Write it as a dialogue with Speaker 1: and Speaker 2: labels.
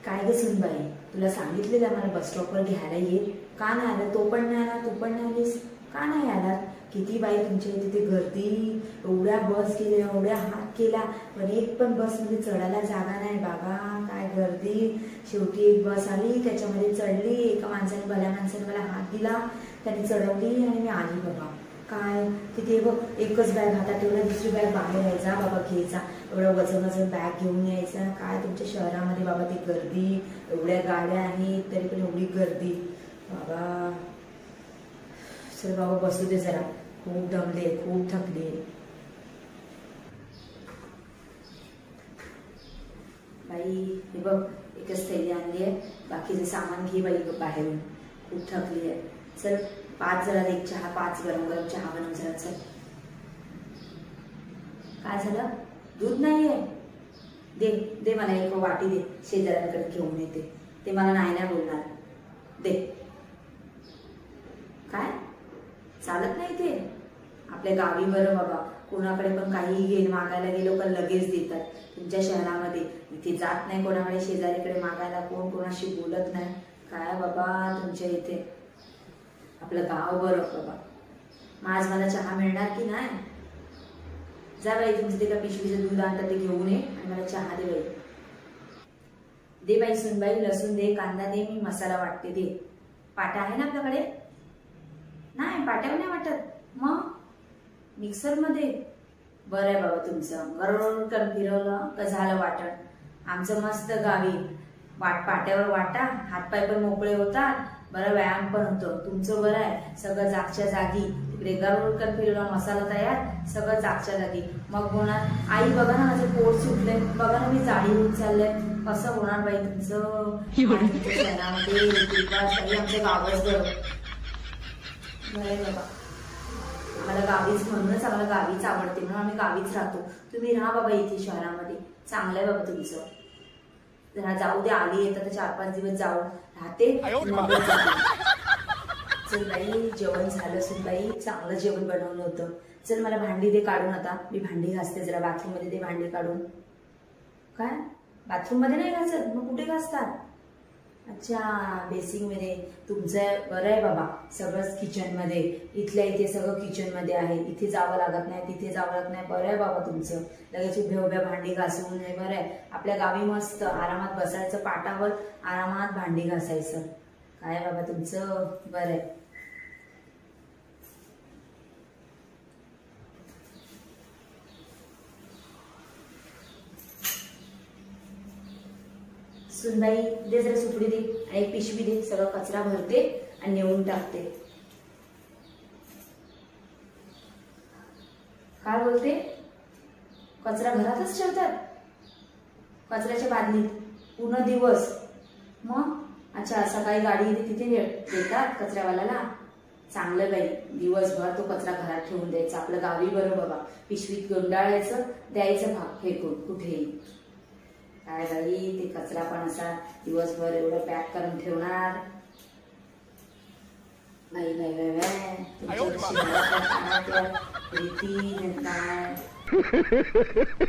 Speaker 1: काय ग सुनबाई, तुला सांगितलेलं मला बस स्टॉपवर घ्यायला ये, का नाही आला? तो पण नाही आला, तू पण नाही आलीस, का नाही आला? किती बाई तुमच्या तिथे गर्दी, एवढ्या बस केल्या, एवढ्या हात केला, पण एक पण बसमध्ये चढायला जागा नाही बाबा. काय गर्दी. शेवटी एक बस आली, त्याच्यामध्ये चढली, एका माणसाने, भल्या माणसाने मला हात दिला, त्याने चढवली आणि मी आली बाबा. काय तिथे बघ, एकच बॅग हातात ठेवला, दुसरी बॅग बाहेर यायचा बाबा घ्यायचा, एवढा वजन वजन बॅग घेऊन यायचा. काय तुमच्या शहरामध्ये बाबा ती गर्दी, एवढ्या गाड्या आहेत तरी पण एवढी गर्दी बाबा. चल बाबा बसू दे जरा, खूप दमले, खूप थकले. बाई हे बघ, एकच थैली आणली आहे, बाकीचे सामान घे बाई बाहेरून, खूप थकली आहे. चल 5 जरा एक चहा, 5 गरम गरम चहा बनव जरा. चल. काय झालं? दूध नाहीये? दे दे मला एक वाटी दे, शेजाऱ्यांकडे घेऊन येते. ते मला नाही बोलणार. दे. काय चालत नाही ते आपल्या गावी? बरं बाबा, कोणाकडे पण काही घेऊन मागायला गेलो का लगेच देतात. तुमच्या शहरामध्ये इथे जात नाही कोणाकडे, शेजारीकडे मागायला कोण कोणाशी बोलत नाही. काय बाबा तुमच्या इथे, आपलं गाव बरं बाबा. आज मला चहा मिळणार की नाही? जा बाई, तुमचं ते का पिशवीचं दूध आणतात ते घेऊन ये आणि मला चहा दे बाई. दे बाई सुनबाई, लसूण दे, कांदा दे, मी मसाला वाटते. दे. पाटा आहे ना आपल्याकडे? नाही, पाट्यावर नाही वाटत. मग मिक्सर मध्ये? बरं आहे बाबा तुमचं, गरम फिरवलं का झालं वाटण. आमचं मस्त गावी पाट्यावर वाटा, हातपाय पण मोकळे होतात, बरं व्यायाम पण होतो. तुमचं बरं आहे, सगळं जागच्या जागी, तिकडे गरम फिरवलं, मसाला तयार, सगळं जागच्या जागी. मग होणार आई, बघा ना माझं पोट सुटलंय, बघा ना मी जाडी होत चाललंय. कसं होणार बाई तुमचं शहरामध्ये? आमच्या गावच बरं बाबा. आम्हाला गावीच, म्हणूनच आम्हाला गावीच आवडते, म्हणून आम्ही गावीच राहतो. तुम्ही राहा बाबा इथे शहरामध्ये, चांगलं आहे बाबा तुमचं. जरा जाऊ दे, आली येतात तर 4-5 दिवस जाऊन राहते. चल बाई, जेवण झालं सुनबाई, चांगलं जेवण बनवलं होतं. चल मला भांडी दे काढून, आता मी भांडी घासते जरा. बाथरूम मध्ये दे भांडी काढून. काय बाथरूम मध्ये नाही घासत? मग कुठे घासतात? अच्छा, बेसिंग मध्ये. तुमचं बरं आहे बाबा, सगळंच किचन मध्ये, इथल्या इथे सगळं किचन मध्ये आहे, इथे जावं लागत नाही, तिथे जावं लागत नाही. बरं आहे बाबा तुमचं, लगेच उभ्या उभ्या भांडी घासून. बरं आहे, आपल्या गावी मस्त आरामात बसायचं, पाटावर आरामात भांडी घासायचं. काय बाबा तुमचं बरं आहे. सुनबाई दे जरा सुपडी दे आणि एक पिशवी दे, सगळं कचरा भरते आणि नेऊन टाकते. काय बोलते? कचरा घरातच ठेवतात? कचऱ्याच्या बादलीत पूर्ण दिवस? मग अच्छा, सकाळी गाडी येते तिथे देतात कचऱ्यावाल्याला? चांगलं बाई, दिवसभर तो कचरा घरात ठेवून द्यायचा. आपलं गावी बरं बाबा, पिशवीत गुंडाळायचं, द्यायचं भाग फेकून कुठेही. काय बाई, ते कचरा पण असा दिवसभर एवढं पॅक करून ठेवणार. बाई बाई बाई बाई, रीती काय